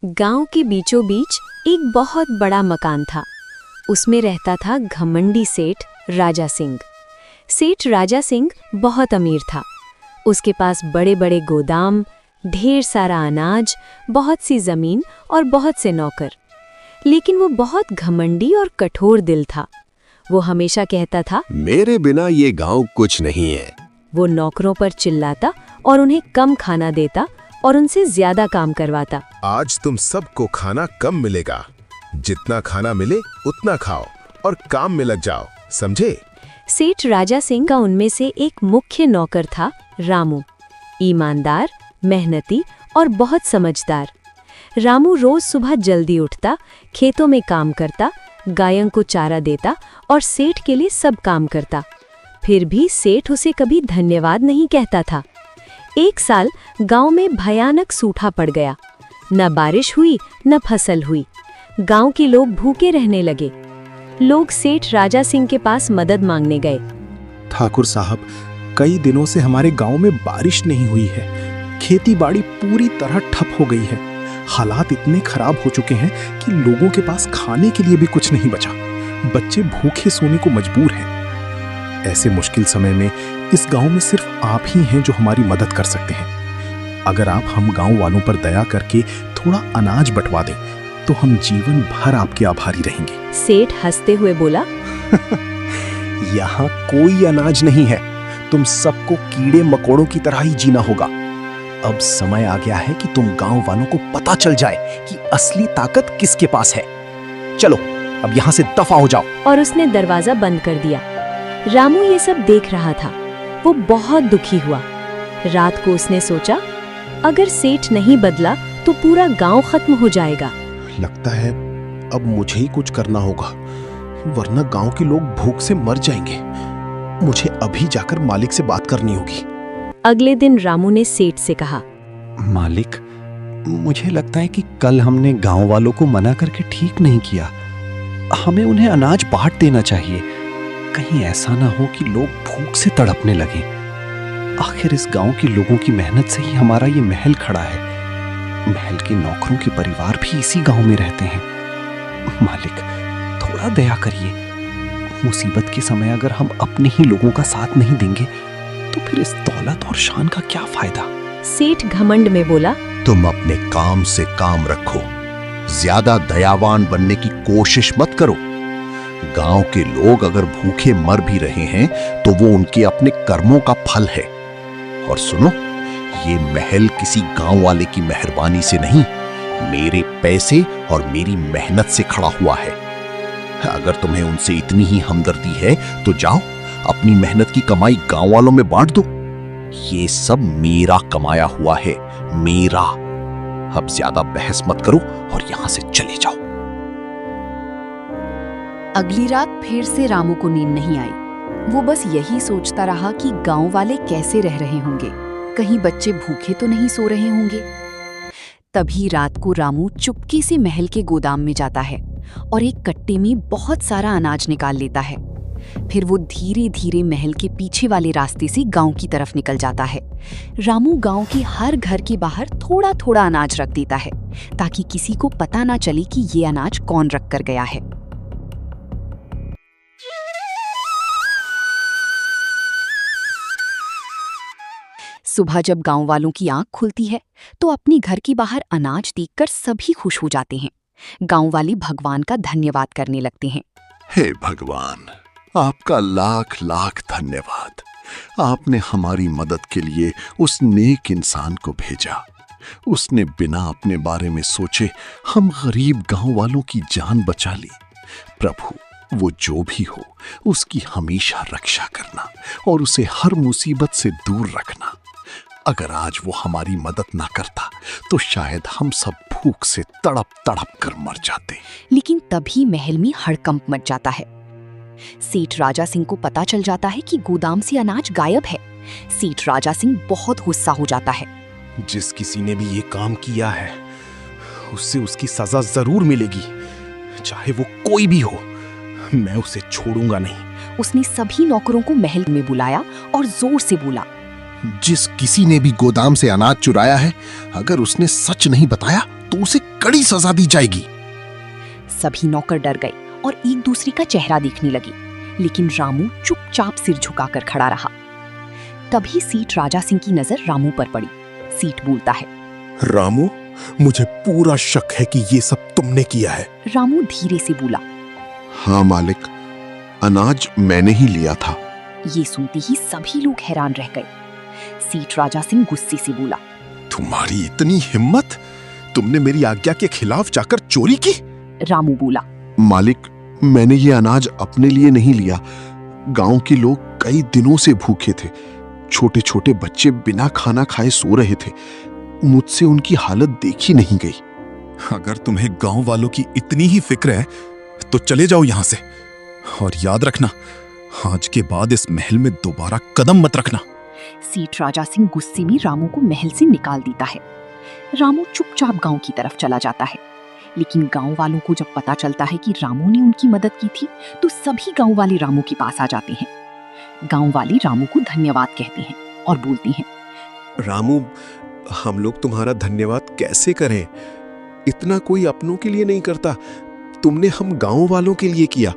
गांव के बीचों बीच एक बहुत बड़ा मकान था। उसमें रहता था घमंडी सेठ राजा सिंह। सेठ राजा सिंह बहुत अमीर था। उसके पास बड़े बड़े गोदाम, ढेर सारा अनाज, बहुत सी जमीन और बहुत से नौकर। लेकिन वो बहुत घमंडी और कठोर दिल था। वो हमेशा कहता था, मेरे बिना ये गांव कुछ नहीं है। वो नौकरों पर चिल्लाता और उन्हें कम खाना देता और उनसे ज्यादा काम करवाता। आज तुम सबको खाना कम मिलेगा। जितना खाना मिले उतना खाओ और काम में लग जाओ, समझे? सेठ राजा सिंह का उनमें से एक मुख्य नौकर था रामू। ईमानदार, मेहनती और बहुत समझदार। रामू रोज सुबह जल्दी उठता, खेतों में काम करता, गायों को चारा देता और सेठ के लिए सब काम करता। फिर भी सेठ उसे कभी धन्यवाद नहीं कहता था। एक साल गांव में भयानक सूखा पड़ गया। न बारिश हुई न फसल हुई। गांव के लोग भूखे रहने लगे। लोग सेठ राजा सिंह के पास मदद मांगने गए। ठाकुर साहब, कई दिनों से हमारे गांव में बारिश नहीं हुई है। खेती बाड़ी पूरी तरह ठप हो गई है। हालात इतने खराब हो चुके हैं कि लोगों के पास खाने के लिए भी कुछ नहीं बचा। बच्चे भूखे सोने को मजबूर हैं। ऐसे मुश्किल समय में इस गांव में सिर्फ आप ही हैं जो हमारी मदद कर सकते हैं। अगर आप हम गांव वालों पर दया करके थोड़ा अनाज बंटवा दें तो हम जीवन भर आपके आभारी रहेंगे। सेठ हंसते हुए बोला, यहाँ कोई अनाज नहीं है। तुम सबको कीड़े मकोड़ों की तरह ही जीना होगा। अब समय आ गया है कि तुम गांव वालों को पता चल जाए कि असली ताकत किसके पास है। चलो अब यहाँ से दफा हो जाओ। और उसने दरवाजा बंद कर दिया। रामू ये सब देख रहा था। वो बहुत दुखी हुआ। रात को उसने सोचा, अगर सेठ नहीं बदला तो पूरा गांव खत्म हो जाएगा। लगता है अब मुझे ही कुछ करना होगा, वरना गांव के लोग भूख से मर जाएंगे। मुझे अभी जाकर मालिक से बात करनी होगी। अगले दिन रामू ने सेठ से कहा, मालिक, मुझे लगता है कि कल हमने गांव वालों को मना करके ठीक नहीं किया। हमें उन्हें अनाज बांट देना चाहिए। कहीं ऐसा ना हो कि लोग भूख से तड़पने लगे। आखिर इस गांव के लोगों की मेहनत से ही हमारा ये महल खड़ा है। महल के नौकरों के परिवार भी इसी गांव में रहते हैं। मालिक, थोड़ा दया करिए। मुसीबत के समय अगर हम अपने ही लोगों का साथ नहीं देंगे तो फिर इस दौलत और शान का क्या फायदा? सेठ घमंड में बोला, तुम अपने काम से काम रखो। ज्यादा दयावान बनने की कोशिश मत करो। गांव के लोग अगर भूखे मर भी रहे हैं तो वो उनके अपने कर्मों का फल है। और सुनो, ये महल किसी गांव वाले की मेहरबानी से नहीं, मेरे पैसे और मेरी मेहनत से खड़ा हुआ है। अगर तुम्हें उनसे इतनी ही हमदर्दी है तो जाओ, अपनी मेहनत की कमाई गांव वालों में बांट दो। ये सब मेरा कमाया हुआ है, मेरा। अब ज्यादा बहस मत करो और यहां से चले जाओ। अगली रात फिर से रामू को नींद नहीं आई। वो बस यही सोचता रहा कि गांव वाले कैसे रह रहे होंगे, कहीं बच्चे भूखे तो नहीं सो रहे होंगे। तभी रात को रामू चुपके से महल के गोदाम में जाता है और एक कट्टे में बहुत सारा अनाज निकाल लेता है। फिर वो धीरे धीरे महल के पीछे वाले रास्ते से गांव की तरफ निकल जाता है। रामू गांव के हर घर के बाहर थोड़ा थोड़ा अनाज रख देता है ताकि किसी को पता ना चले कि ये अनाज कौन रख कर गया है। सुबह जब गांव वालों की आंख खुलती है तो अपने घर के बाहर अनाज देखकर सभी खुश हो जाते हैं। गांव वाले भगवान का धन्यवाद करने लगते हैं। हे भगवान, आपका लाख लाख धन्यवाद। आपने हमारी मदद के लिए उस नेक इंसान को भेजा। उसने बिना अपने बारे में सोचे हम गरीब गांव वालों की जान बचा ली। प्रभु, वो जो भी हो उसकी हमेशा रक्षा करना और उसे हर मुसीबत से दूर रखना। अगर आज वो हमारी मदद ना करता तो शायद हम सब भूख से तड़प तड़प कर मर जाते। लेकिन तभी महल में हड़कंप मच जाता है। सेठ राजा सिंह को पता चल जाता है कि गोदाम से अनाज गायब है। सेठ राजा सिंह बहुत गुस्सा हो जाता है। जिस किसी ने भी ये काम किया है उससे उसकी सजा जरूर मिलेगी, चाहे वो कोई भी हो। मैं उसे छोड़ूंगा नहीं। उसने सभी नौकरों को महल में बुलाया और जोर से बोला, जिस किसी ने भी गोदाम से अनाज चुराया है, अगर उसने सच नहीं बताया तो उसे कड़ी सजा दी जाएगी। सभी नौकर डर गए और एक दूसरे का चेहरा देखने लगे, लेकिन रामू चुपचाप सिर झुकाकर खड़ा रहा। तभी सेठ राजा सिंह की नजर रामू पर पड़ी। सेठ बोलता है, रामू, मुझे पूरा शक है कि ये सब तुमने किया है। रामू धीरे से बोला, हाँ मालिक, अनाज मैंने ही लिया था। ये सुनते ही सभी लोग हैरान रह गए। सेठ राजा सिंह गुस्से से बोला, तुम्हारी इतनी हिम्मत, तुमने मेरी आज्ञा के खिलाफ जाकर चोरी की? रामू बोला, मालिक, मैंने ये अनाज अपने लिए नहीं लिया। गांव के लोग कई दिनों से भूखे थे। छोटे छोटे बच्चे बिना खाना खाए सो रहे थे। मुझसे उनकी हालत देखी नहीं गई। अगर तुम्हें गांव वालों की इतनी ही फिक्र है तो चले जाओ यहां से, और याद रखना, आज के बाद इस महल में दोबारा कदम मत रखना। सेठ राजा सिंह गुस्से में रामू को महल से निकाल देता है। रामू चुपचाप गांव की तरफ चला जाता है, लेकिन गांव वालों को जब पता चलता है कि रामू ने उनकी मदद की थी, तो सभी गांव वाले रामू के पास आ जाते हैं। गांव वाले रामू को धन्यवाद कहते हैं और बोलते हैं, रामू, हम लोग तुम्हारा धन्यवाद कैसे करें? इतना कोई अपनों के लिए नहीं करता। तुमने हम गांव वालों के लिए किया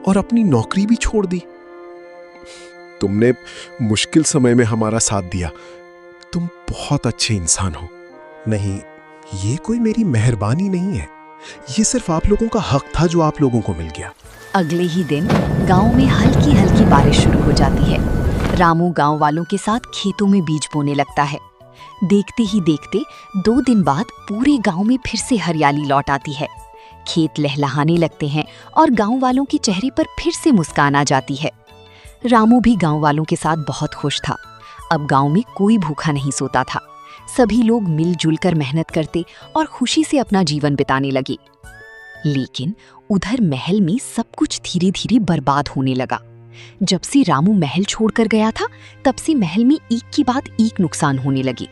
और अपनी नौकरी भी छोड़ दी। तुमने मुश्किल समय में हमारा साथ दिया। तुम बहुत अच्छे इंसान हो। नहीं, ये कोई मेरी मेहरबानी नहीं है, ये सिर्फ आप लोगों का हक था जो आप लोगों को मिल गया। अगले ही दिन गांव में हल्की हल्की बारिश शुरू हो जाती है। रामू गांव वालों के साथ खेतों में बीज बोने लगता है। देखते ही देखते 2 दिन बाद पूरे गांव में फिर से हरियाली लौट आती है। खेत लहलहाने लगते हैं और गांव वालों के चेहरे पर फिर से मुस्कान आ जाती है। रामू भी गांव वालों के साथ बहुत खुश था। अब गांव में कोई भूखा नहीं सोता था। सभी लोग मिलजुल कर मेहनत करते और खुशी से अपना जीवन बिताने लगे। लेकिन उधर महल में सब कुछ धीरे धीरे बर्बाद होने लगा। जब से रामू महल छोड़कर गया था, तब से महल में एक के बाद एक नुकसान होने लगे।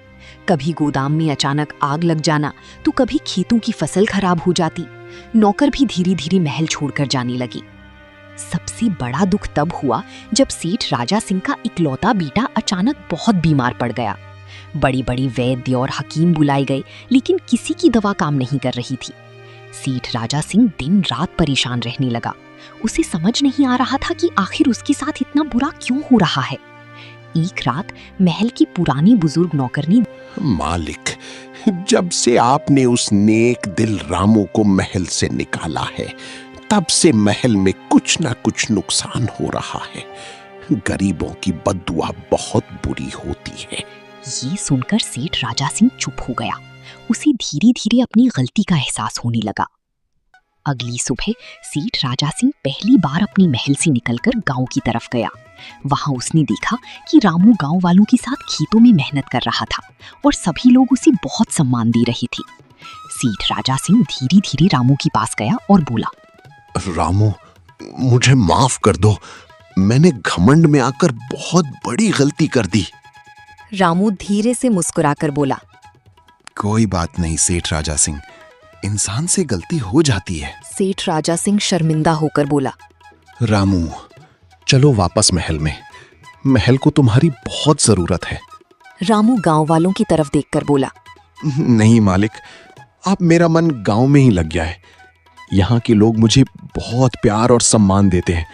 कभी गोदाम में अचानक आग लग जाना, तो कभी खेतों की फसल खराब हो जाती। नौकर भी धीरे धीरे महल छोड़कर जाने लगे। सबसे बड़ा दुख तब हुआ जब सेठ राजा सिंह का इकलौता बेटा अचानक बहुत बीमार पड़ गया। बड़ी बड़ी वैद्य और हकीम बुलाए गए, लेकिन किसी की दवा काम नहीं कर रही थी। सेठ राजा सिंह दिन रात परेशान रहने लगा। उसे समझ नहीं आ रहा था कि आखिर उसके साथ इतना बुरा क्यों हो रहा है। एक रात महल की पुरानी बुजुर्ग नौकरनी, मालिक, जब से आपने उस नेक दिल रामू को महल से निकाला है, तब से महल में कुछ ना कुछ नुकसान हो रहा है। गरीबों की बद्दुआ बहुत बुरी होती है। ये सुनकर सेठ राजा सिंह चुप हो गया। उसे धीरे धीरे अपनी गलती का एहसास होने लगा। अगली सुबह सेठ राजा सिंह पहली बार अपनी महल से निकलकर गांव की तरफ गया। वहां उसने देखा कि रामू गांव वालों के साथ खेतों में मेहनत कर रहा था और सभी लोग उसे बहुत सम्मान दे रहे थे। सेठ राजा सिंह धीरे धीरे रामू के पास गया और बोला, रामू, मुझे माफ कर दो। मैंने घमंड में आकर बहुत बड़ी गलती कर दी। रामू धीरे से मुस्कुराकर बोला, कोई बात नहीं सेठ राजा सिंह, इंसान से गलती हो जाती है। सेठ राजा सिंह शर्मिंदा होकर बोला, रामू, चलो वापस महल में। महल को तुम्हारी बहुत जरूरत है। रामू गांव वालों की तरफ देखकर बोला, नहीं मालिक, अब मेरा मन गांव में ही लग गया है। यहाँ के लोग मुझे बहुत प्यार और सम्मान देते हैं।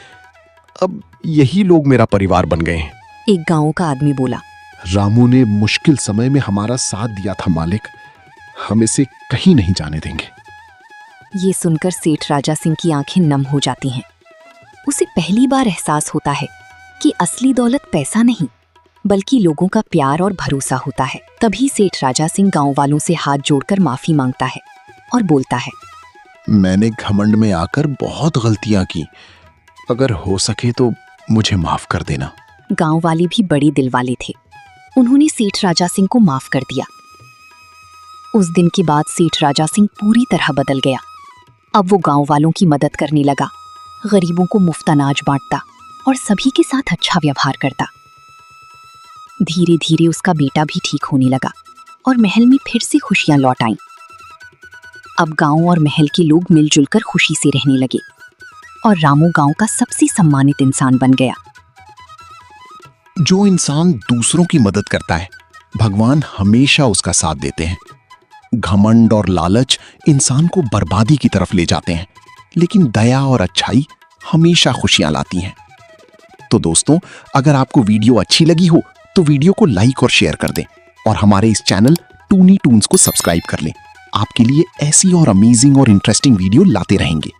अब यही लोग मेरा परिवार बन गए हैं। एक गांव का आदमी बोला, रामू ने मुश्किल समय में हमारा साथ दिया था मालिक, हम इसे कहीं नहीं जाने देंगे। ये सुनकर सेठ राजा सिंह की आंखें नम हो जाती हैं। उसे पहली बार एहसास होता है कि असली दौलत पैसा नहीं, बल्कि लोगों का प्यार और भरोसा होता है। तभी सेठ राजा सिंह गांव वालों से हाथ जोड़कर माफी मांगता है और बोलता है, मैंने घमंड में आकर बहुत गलतियां की। अगर हो सके तो मुझे माफ कर देना। गांव वाले भी बड़े दिल वाले थे। उन्होंने सेठ राजा सिंह को माफ कर दिया। उस दिन के बाद सेठ राजा सिंह पूरी तरह बदल गया। अब वो गांव वालों की मदद करने लगा, गरीबों को मुफ्त अनाज बांटता और सभी के साथ अच्छा व्यवहार करता। धीरे धीरे उसका बेटा भी ठीक होने लगा और महल में फिर से खुशियां लौट आईं। अब गांव और महल के लोग मिलजुल कर खुशी से रहने लगे और रामू गांव का सबसे सम्मानित इंसान बन गया। जो इंसान दूसरों की मदद करता है, भगवान हमेशा उसका साथ देते हैं। घमंड और लालच इंसान को बर्बादी की तरफ ले जाते हैं, लेकिन दया और अच्छाई हमेशा खुशियां लाती हैं। तो दोस्तों, अगर आपको वीडियो अच्छी लगी हो तो वीडियो को लाइक और शेयर कर दें और हमारे इस चैनल टूनी टून्स को सब्सक्राइब कर लें। आपके लिए ऐसी और अमेजिंग और इंटरेस्टिंग वीडियो लाते रहेंगे।